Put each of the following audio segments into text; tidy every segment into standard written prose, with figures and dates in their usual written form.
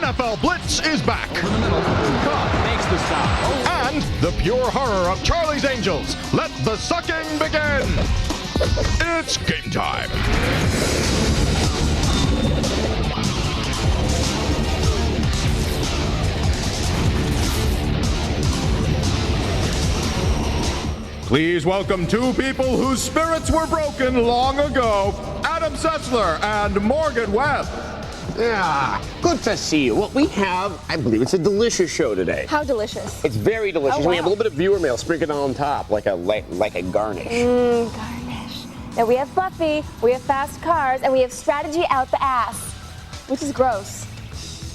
NFL Blitz is back. Over the middle. Caught. Makes the stop. And the pure horror of Charlie's Angels. Let the sucking begin. It's game time. Please welcome two people whose spirits were broken long ago, Adam Sessler and Morgan Webb. Yeah, good to see you. Well, we have, I believe it's a delicious show today. How delicious? It's very delicious. Oh, wow. We have a little bit of viewer mail sprinkled on top, like a garnish. Garnish. Now we have Buffy, we have fast cars, and we have strategy out the ass, which is gross.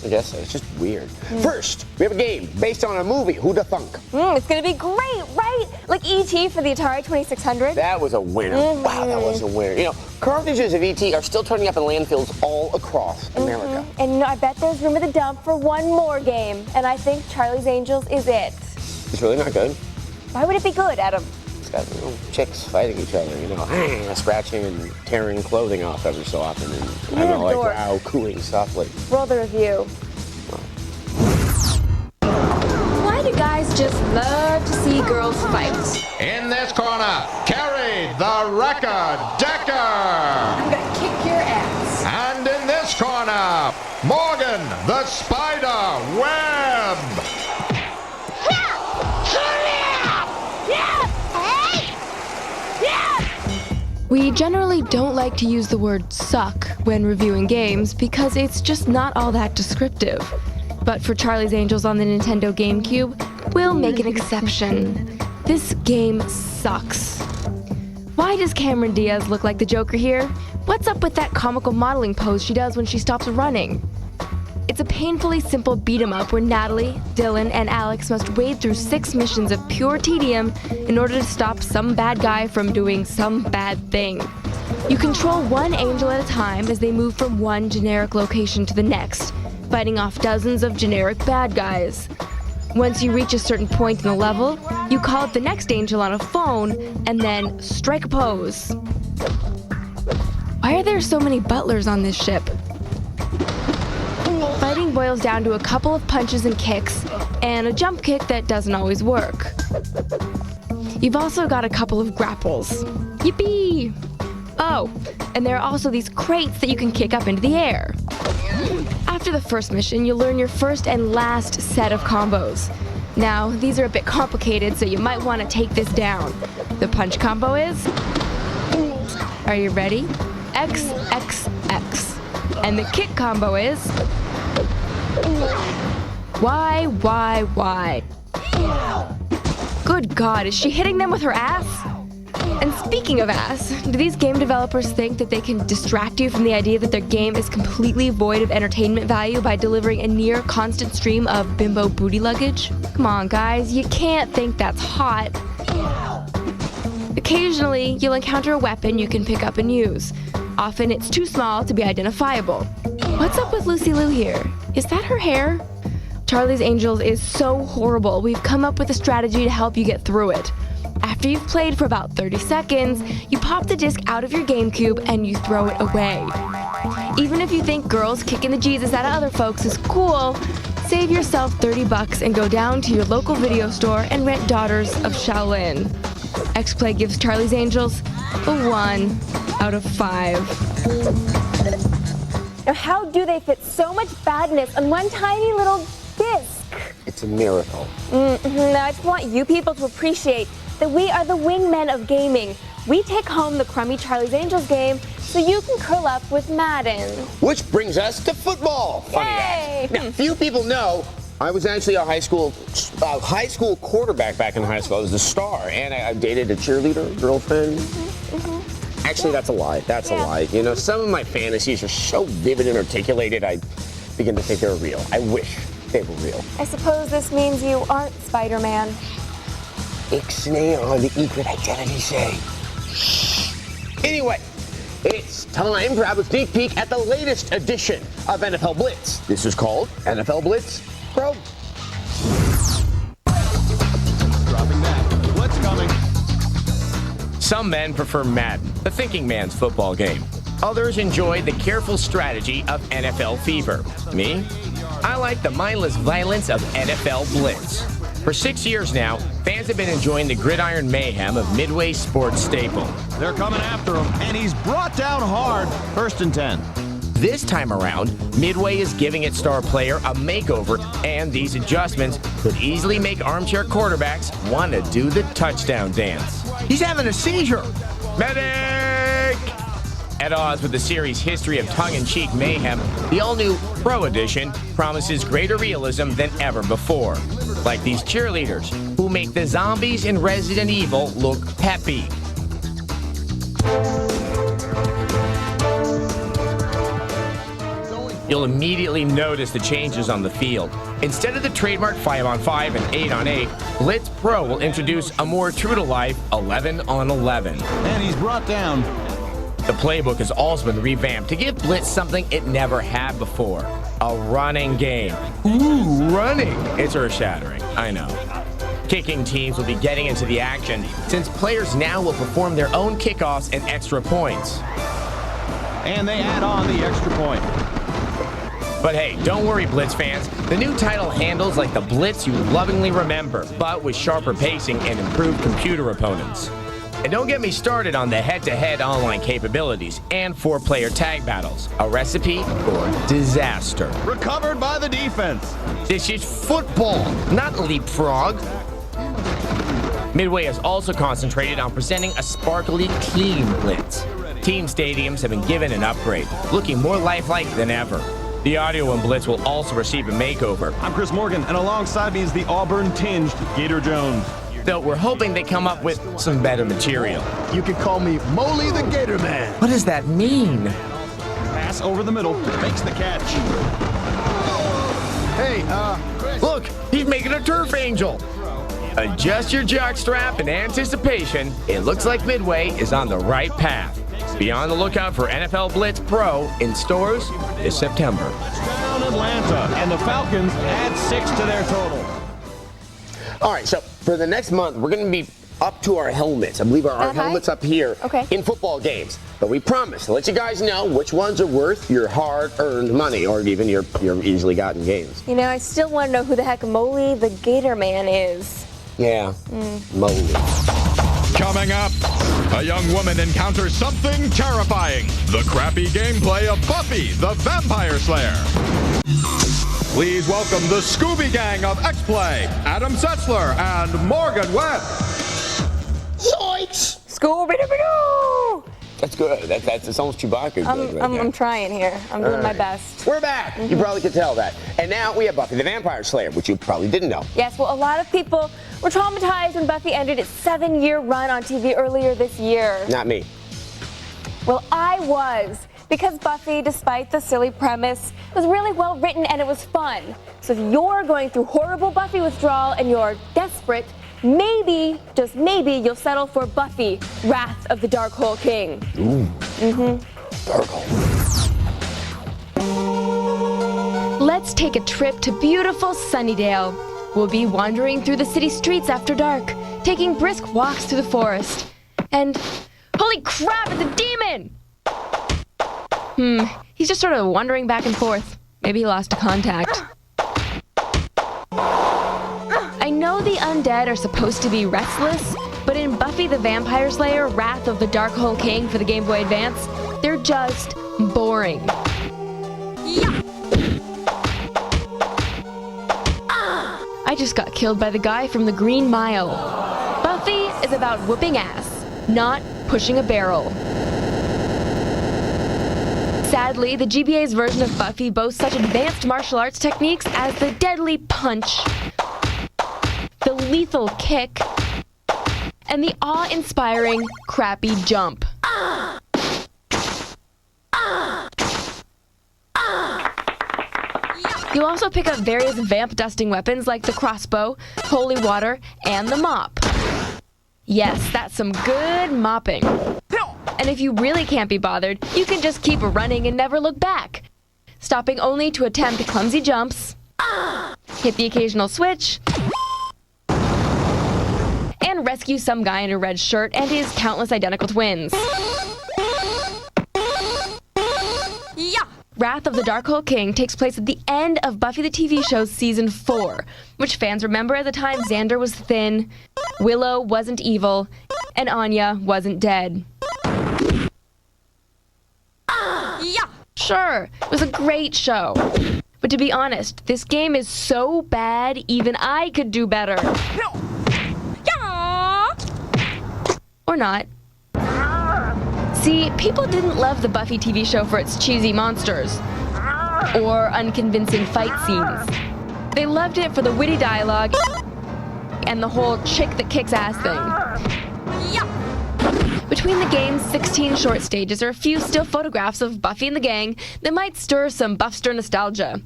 I guess so. It's just weird. First, we have a game based on a movie. Who da thunk? It's gonna be great, right? Like E.T. for the Atari 2600. That was a winner. Wow, that was a winner. You know, cartridges of E.T. are still turning up in landfills all across America. And you know, I bet there's room at the dump for one more game, and I think Charlie's Angels is it. It's really not good. Why would it be good, Adam? It's got chicks fighting each other, scratching and tearing clothing off every so often, and I don't know, like wow, cooing softly. Roll the review. Why do guys just love to see girls fight? In this corner, Carrie, the Wrecker Decker. I'm gonna kick your ass. And in this corner, Morgan, the Spider Webb. We generally don't like to use the word suck when reviewing games because it's just not all that descriptive. But for Charlie's Angels on the Nintendo GameCube, we'll make an exception. This game sucks. Why does Cameron Diaz look like the Joker here? What's up with that comical modeling pose she does when she stops running? It's a painfully simple beat-em-up where Natalie, Dylan, and Alex must wade through 6 missions of pure tedium in order to stop some bad guy from doing some bad thing. You control one angel at a time as they move from one generic location to the next, fighting off dozens of generic bad guys. Once you reach a certain point in the level, you call up the next angel on a phone and then strike a pose. Why are there so many butlers on this ship? Fighting boils down to a couple of punches and kicks, and a jump kick that doesn't always work. You've also got a couple of grapples. Yippee! Oh, and there are also these crates that you can kick up into the air. After the first mission, you'll learn your first and last set of combos. Now, these are a bit complicated, so you might want to take this down. The punch combo is... Are you ready? X, X, X. And the kick combo is... Y. Good God, is she hitting them with her ass? And speaking of ass, do these game developers think that they can distract you from the idea that their game is completely void of entertainment value by delivering a near constant stream of bimbo booty luggage? Come on, guys, you can't think that's hot. Occasionally, you'll encounter a weapon you can pick up and use. Often it's too small to be identifiable. What's up with Lucy Liu here? Is that her hair? Charlie's Angels is so horrible, we've come up with a strategy to help you get through it. After you've played for about 30 seconds, you pop the disc out of your GameCube and you throw it away. Even if you think girls kicking the Jesus out of other folks is cool, save yourself $30 and go down to your local video store and rent Daughters of Shaolin. X-Play gives Charlie's Angels a 1 out of 5. Now, how do they fit so much badness on one tiny little disc? It's a miracle. Now, I just want you people to appreciate that we are the wingmen of gaming. We take home the crummy Charlie's Angels game so you can curl up with Madden. Which brings us to football. Funny Yay! that. Now, few people know I was actually a high school quarterback back in high school. I was the star, and I dated a cheerleader girlfriend. Actually, that's a lie. That's a lie. You know, some of my fantasies are so vivid and articulated, I begin to think they're real. I wish they were real. I suppose this means you aren't Spider-Man. Ixnay on the secret identity say. Anyway, it's time for a sneak peek at the latest edition of NFL Blitz. This is called NFL Blitz Pro. Dropping that. What's coming? Some men prefer Madden, the thinking man's football game. Others enjoy the careful strategy of NFL Fever. Me? I like the mindless violence of NFL Blitz. For 6 years now, fans have been enjoying the gridiron mayhem of Midway sports staple. They're coming after him, and he's brought down hard. 1st and 10. This time around, Midway is giving its star player a makeover, and these adjustments could easily make armchair quarterbacks want to do the touchdown dance. He's having a seizure! Medic! At odds with the series' history of tongue-in-cheek mayhem, the all-new Pro Edition promises greater realism than ever before. Like these cheerleaders, who make the zombies in Resident Evil look peppy. You'll immediately notice the changes on the field. Instead of the trademark 5-on-5 and 8-on-8, Blitz Pro will introduce a more true-to-life 11-on-11. And he's brought down. The playbook has also been revamped to give Blitz something it never had before. A running game. Ooh, running! It's earth-shattering, I know. Kicking teams will be getting into the action, since players now will perform their own kickoffs and extra points. And they add on the extra point. But hey, don't worry, Blitz fans. The new title handles like the Blitz you lovingly remember, but with sharper pacing and improved computer opponents. And don't get me started on the head-to-head online capabilities and 4-player tag battles. A recipe for disaster. Recovered by the defense. This is football, not leapfrog. Midway has also concentrated on presenting a sparkly, clean Blitz. Team stadiums have been given an upgrade, looking more lifelike than ever. The audio in Blitz will also receive a makeover. I'm Chris Morgan, and alongside me is the Auburn-tinged Gator Jones. Though we're hoping they come up with some better material. You can call me Moley the Gator Man. What does that mean? Pass over the middle, makes the catch. Hey, Look, he's making a turf angel. Adjust your jockstrap in anticipation. It looks like Midway is on the right path. Be on the lookout for NFL Blitz Pro in stores this September. down Atlanta, and the Falcons add 6 to their total. All right, so for the next month, we're going to be up to our helmets. I believe our helmets up here in football games. But we promise to let you guys know which ones are worth your hard-earned money or even your easily gotten gains. You know, I still want to know who the heck Moley the Gator Man is. Yeah, Moley. Coming up, a young woman encounters something terrifying. The crappy gameplay of Buffy the Vampire Slayer. Please welcome the Scooby Gang of X-Play, Adam Sessler and Morgan Webb. Zoinks! Scooby-Doo! That's good. That's almost Chewbacca good right there. I'm trying here. I'm doing my best. We're back. You probably could tell that. And now we have Buffy the Vampire Slayer, which you probably didn't know. Yes, well, a lot of people were traumatized when Buffy ended its 7-year run on TV earlier this year. Not me. Well, I was. Because Buffy, despite the silly premise, was really well written and it was fun. So if you're going through horrible Buffy withdrawal and you're desperate, maybe, just maybe, you'll settle for Buffy, Wrath of the Darkhole King. Ooh. Darkhole. Let's take a trip to beautiful Sunnydale. We'll be wandering through the city streets after dark, taking brisk walks through the forest. And, holy crap, it's a demon! He's just sort of wandering back and forth. Maybe he lost contact. I know the undead are supposed to be restless, but in Buffy the Vampire Slayer, Wrath of the Darkhole King for the Game Boy Advance, they're just boring. I just got killed by the guy from the Green Mile. Buffy is about whooping ass, not pushing a barrel. Sadly, the GBA's version of Buffy boasts such advanced martial arts techniques as the deadly punch, the lethal kick, and the awe-inspiring crappy jump. You'll also pick up various vamp-dusting weapons like the crossbow, holy water, and the mop. Yes, that's some good mopping. And if you really can't be bothered, you can just keep running and never look back, stopping only to attempt clumsy jumps, hit the occasional switch, and rescue some guy in a red shirt and his countless identical twins. Wrath of the Darkhole King takes place at the end of Buffy the TV show's season 4, which fans remember at the time Xander was thin, Willow wasn't evil, and Anya wasn't dead. Yeah, sure, it was a great show. But to be honest, this game is so bad, even I could do better. No. Yeah. Or not. See, people didn't love the Buffy TV show for its cheesy monsters or unconvincing fight scenes. They loved it for the witty dialogue and the whole chick that kicks ass thing. Yeah. Between the game's 16 short stages are a few still photographs of Buffy and the gang that might stir some Buffster nostalgia.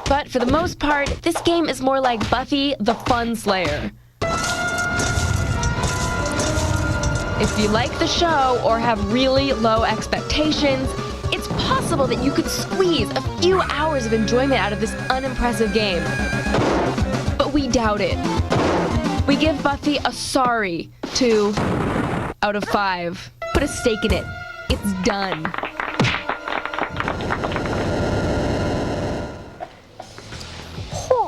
But for the most part, this game is more like Buffy the Fun Slayer. If you like the show or have really low expectations, it's possible that you could squeeze a few hours of enjoyment out of this unimpressive game. But we doubt it. We give Buffy a sorry 2 out of 5. Put a stake in it. It's done.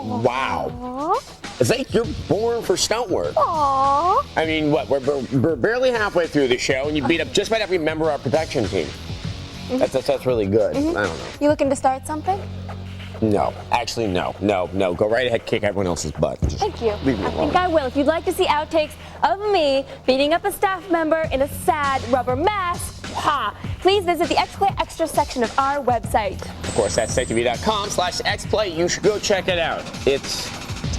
Wow. It's like you're born for stunt work. Aww. I mean, what? We're barely halfway through the show, and you beat up just about every member of our production team. That's really good. I don't know. You looking to start something? No, actually, no. Go right ahead, kick everyone else's butt. Just Thank you. leave me I alone. think I will. If you'd like to see outtakes of me beating up a staff member in a sad rubber mask, please visit the XPlay Extra section of our website. Of course, that's SecTV.com/XPlay. You should go check it out. It's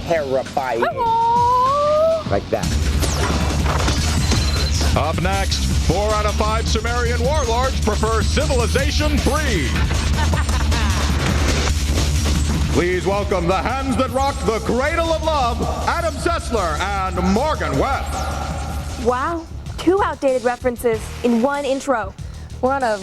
terrifying. Hello. Like that. Up next, 4 out of 5 Sumerian warlords prefer Civilization 3. Please welcome the hands that rock the cradle of love, Adam Sessler and Morgan Webb. Wow, 2 outdated references in one intro. We're on a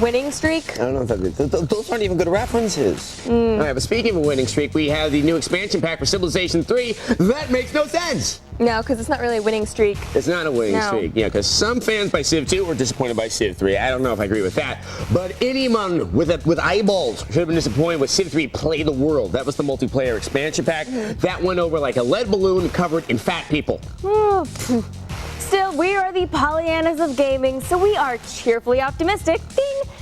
winning streak. I don't know if those aren't even good references. All right, but speaking of a winning streak, we have the new expansion pack for Civilization 3. That makes no sense. No, because it's not really a winning streak. It's not a winning No. streak. Yeah, because some fans by Civ 2 were disappointed by Civ 3. I don't know if I agree with that. But anyone with eyeballs should have been disappointed with Civ 3 Play the World. That was the multiplayer expansion pack. That went over like a lead balloon covered in fat people. Still, we are the Pollyannas of gaming, so we are cheerfully optimistic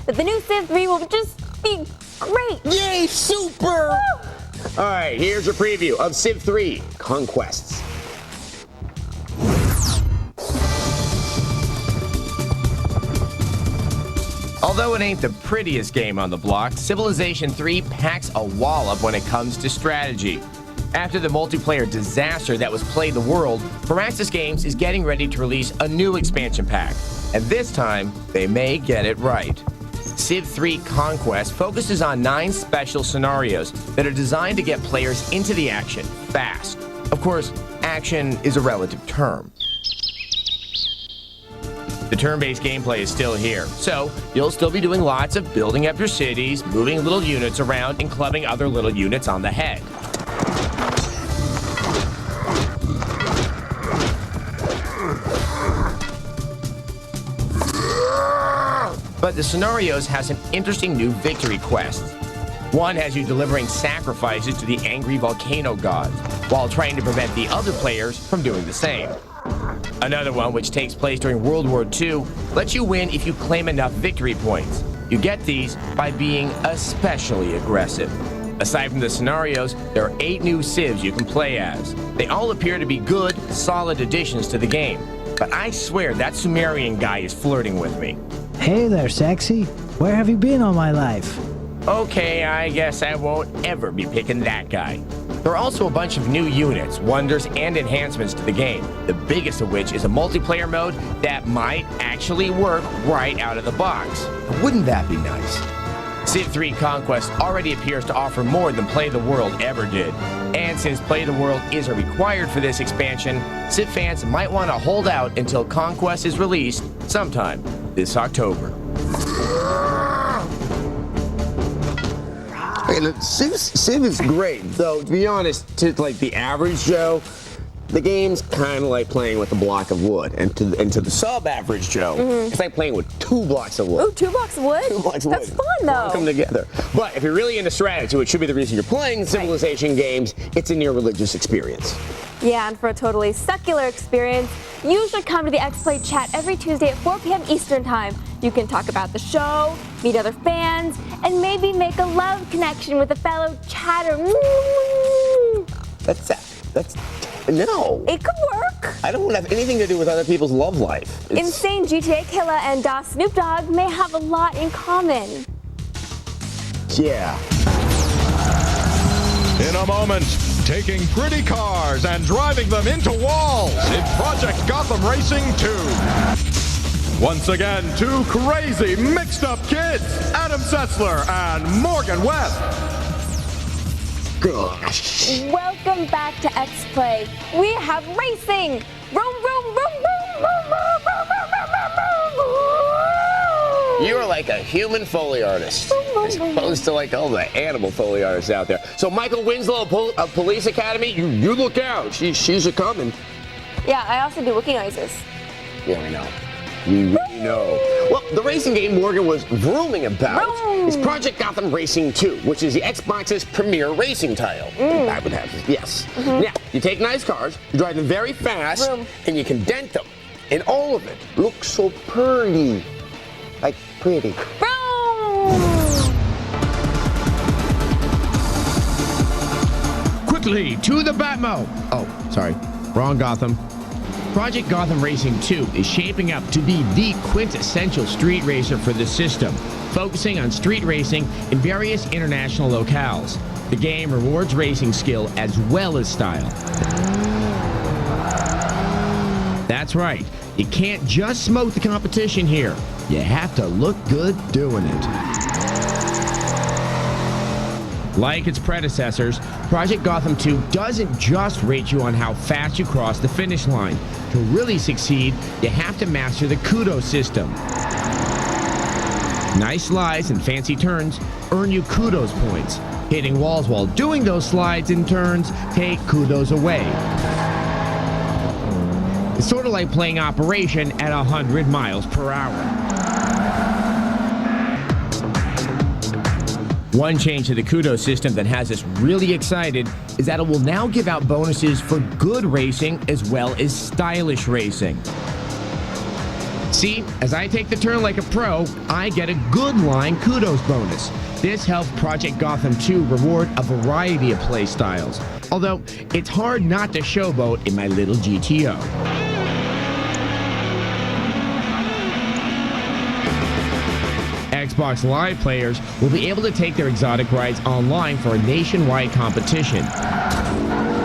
that the new Civ 3 will just be great. Yay, super! All right, here's a preview of Civ 3 Conquests. Although it ain't the prettiest game on the block, Civilization 3 packs a wallop when it comes to strategy. After the multiplayer disaster that was Play the World, Firaxis Games is getting ready to release a new expansion pack. And this time, they may get it right. Civ 3 Conquest focuses on 9 special scenarios that are designed to get players into the action fast. Of course, action is a relative term. The turn-based gameplay is still here, so you'll still be doing lots of building up your cities, moving little units around, and clubbing other little units on the head. But the scenarios have some interesting new victory quests. One has you delivering sacrifices to the angry volcano gods, while trying to prevent the other players from doing the same. Another one, which takes place during World War II, lets you win if you claim enough victory points. You get these by being especially aggressive. Aside from the scenarios, there are 8 new civs you can play as. They all appear to be good, solid additions to the game. But I swear that Sumerian guy is flirting with me. Hey there, sexy. Where have you been all my life? Okay, I guess I won't ever be picking that guy. There are also a bunch of new units, wonders, and enhancements to the game, the biggest of which is a multiplayer mode that might actually work right out of the box. Wouldn't that be nice? Civ 3 Conquest already appears to offer more than Play the World ever did. And since Play the World isn't required for this expansion, Civ fans might want to hold out until Conquest is released sometime this October. Hey, look, Civ is great, though. To be honest, to like the average Joe, the game's kind of like playing with a block of wood. And to the sub-average Joe, it's like playing with 2 blocks of wood. Ooh, 2 blocks of wood? 2 blocks of wood. That's fun, though. Come together. But if you're really into strategy, which should be the reason you're playing civilization games, it's a near religious experience. Yeah, and for a totally secular experience, you should come to the X-Play chat every Tuesday at 4 p.m. Eastern Time. You can talk about the show, meet other fans, and maybe make a love connection with a fellow chatter. No. It could work. I don't want to have anything to do with other people's love life. Insane GTA Killer and Snoop Dogg may have a lot in common. Yeah. In a moment, taking pretty cars and driving them into walls in Project Gotham Racing 2. Once again, 2 crazy, mixed-up kids, Adam Sessler and Morgan Webb. Gosh. Welcome back to X-Play. We have racing. Vroom, vroom, vroom, vroom, vroom, vroom, vroom, vroom, vroom, vroom. You are like a human Foley artist, as opposed to like all the animal Foley artists out there. So Michael Winslow of Police Academy, you look out. She's a coming. Yeah, I also do wiki noises. Yeah, I know. We really know. Well, the racing game Morgan was vrooming about is Project Gotham Racing 2, which is the Xbox's premier racing title. I would have it, yes. Now, you take nice cars, you drive them very fast, and you can dent them. And all of it looks so pretty. Like pretty. Quickly, to the Batmo! Oh, sorry. Wrong Gotham. Project Gotham Racing 2 is shaping up to be the quintessential street racer for the system, focusing on street racing in various international locales. The game rewards racing skill as well as style. That's right, you can't just smoke the competition here. You have to look good doing it. Like its predecessors, Project Gotham 2 doesn't just rate you on how fast you cross the finish line. To really succeed, you have to master the kudos system. Nice slides and fancy turns earn you kudos points. Hitting walls while doing those slides and turns take kudos away. It's sort of like playing Operation at 100 miles per hour. One change to the kudos system that has us really excited is that it will now give out bonuses for good racing as well as stylish racing. See, as I take the turn like a pro, I get a good line kudos bonus. This helps Project Gotham 2 reward a variety of play styles, although it's hard not to showboat in my little GTO. Xbox Live players will be able to take their exotic rides online for a nationwide competition.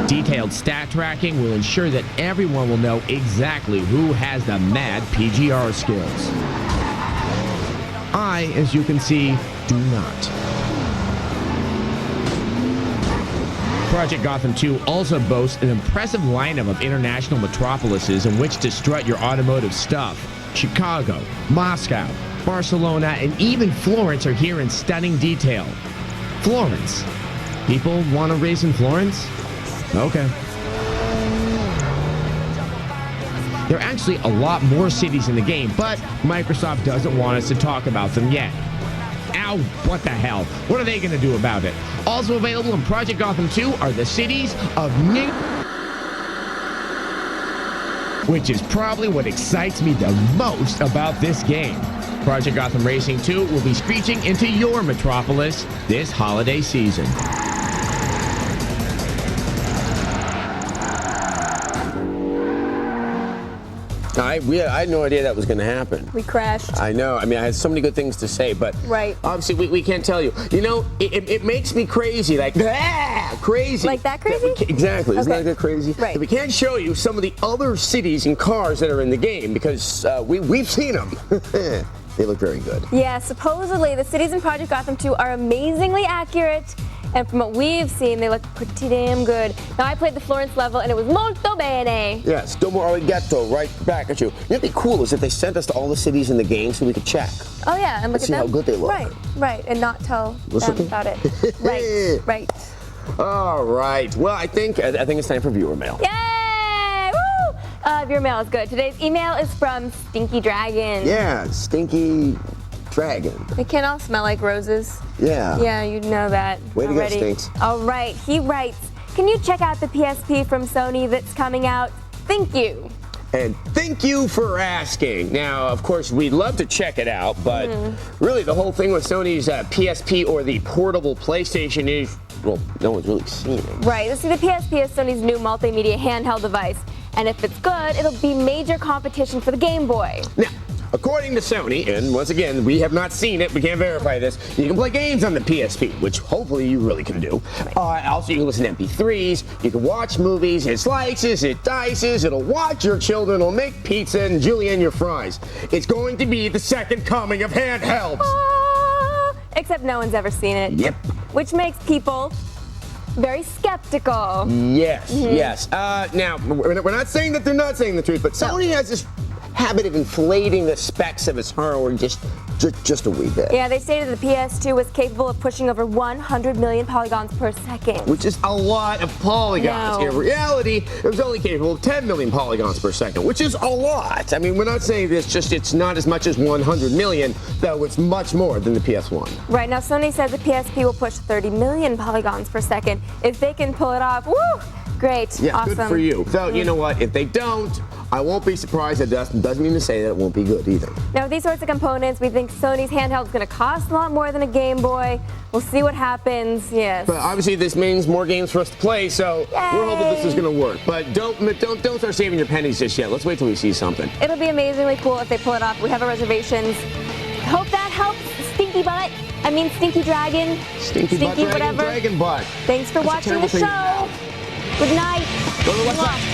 Detailed stat tracking will ensure that everyone will know exactly who has the mad PGR skills. I, as you can see, do not. Project Gotham 2 also boasts an impressive lineup of international metropolises in which to strut your automotive stuff. Chicago, Moscow, Barcelona, and even Florence are here in stunning detail. Florence. People want to race in Florence? Okay. There are actually a lot more cities in the game, but Microsoft doesn't want us to talk about them yet. Ow, what the hell? What are they going to do about it? Also available in Project Gotham 2 are the cities of New... which is probably what excites me the most about this game. Project Gotham Racing 2 will be screeching into your metropolis this holiday season. I had no idea that was going to happen. We crashed. I know. I mean, I had so many good things to say, but obviously we can't tell you. You know, it makes me crazy, like, crazy. Like that crazy? Exactly. Isn't that crazy? Right. We can't show you some of the other cities and cars that are in the game because we've seen them. They look very good. Yeah, supposedly the cities in Project Gotham 2 are amazingly accurate, and from what we've seen, they look pretty damn good. Now, I played the Florence level, and it was molto bene. Yes, domo arigato, right back at you. What'd be cool is if they sent us to all the cities in the game so we could check. Oh, yeah, and look at them. See how good they look. Right, and not tell them about it. Right. All right. Well, I think it's time for viewer mail. Yay! Your mail is good. Today's email is from Stinky Dragon. Yeah, Stinky Dragon. They can all smell like roses. Yeah. Yeah, you know that Way to go, already. Stinks. All right, he writes, can you check out the PSP from Sony that's coming out? Thank you. And thank you for asking. Now, of course, we'd love to check it out, but really the whole thing with Sony's PSP or the portable PlayStation is, well, no one's really seen it. Right, see, the PSP is Sony's new multimedia handheld device, and if it's good, it'll be major competition for the Game Boy. Now, according to Sony, and once again, we have not seen it, we can't verify this, you can play games on the PSP, which hopefully you really can do. Also, you can listen to MP3s, you can watch movies, it slices, it dices, it'll watch your children, it'll make pizza and julienne your fries. It's going to be the second coming of handhelds. Except no one's ever seen it. Yep. Which makes people very skeptical. Yes, yes. Now, we're not saying that they're not saying the truth, but Sony has this habit of inflating the specs of its hardware just a wee bit. Yeah, they stated the PS2 was capable of pushing over 100 million polygons per second. Which is a lot of polygons. No. In reality, it was only capable of 10 million polygons per second, which is a lot. I mean, we're not saying it's not as much as 100 million, though it's much more than the PS1. Right, now Sony says the PSP will push 30 million polygons per second. If they can pull it off, woo! Great, Yeah, awesome. good for you. So, you know what? If they don't, I won't be surprised. It doesn't mean to say that it won't be good either. Now, with these sorts of components, we think Sony's handheld is going to cost a lot more than a Game Boy. We'll see what happens, yes. But obviously, this means more games for us to play, so we're hoping this is going to work. But don't start saving your pennies just yet. Let's wait till we see something. It'll be amazingly cool if they pull it off. We have our reservations. Hope that helps, Stinky Dragon. Stinky butt, whatever. dragon butt. Thanks for watching the show. Good night. Go to the website. Mwah.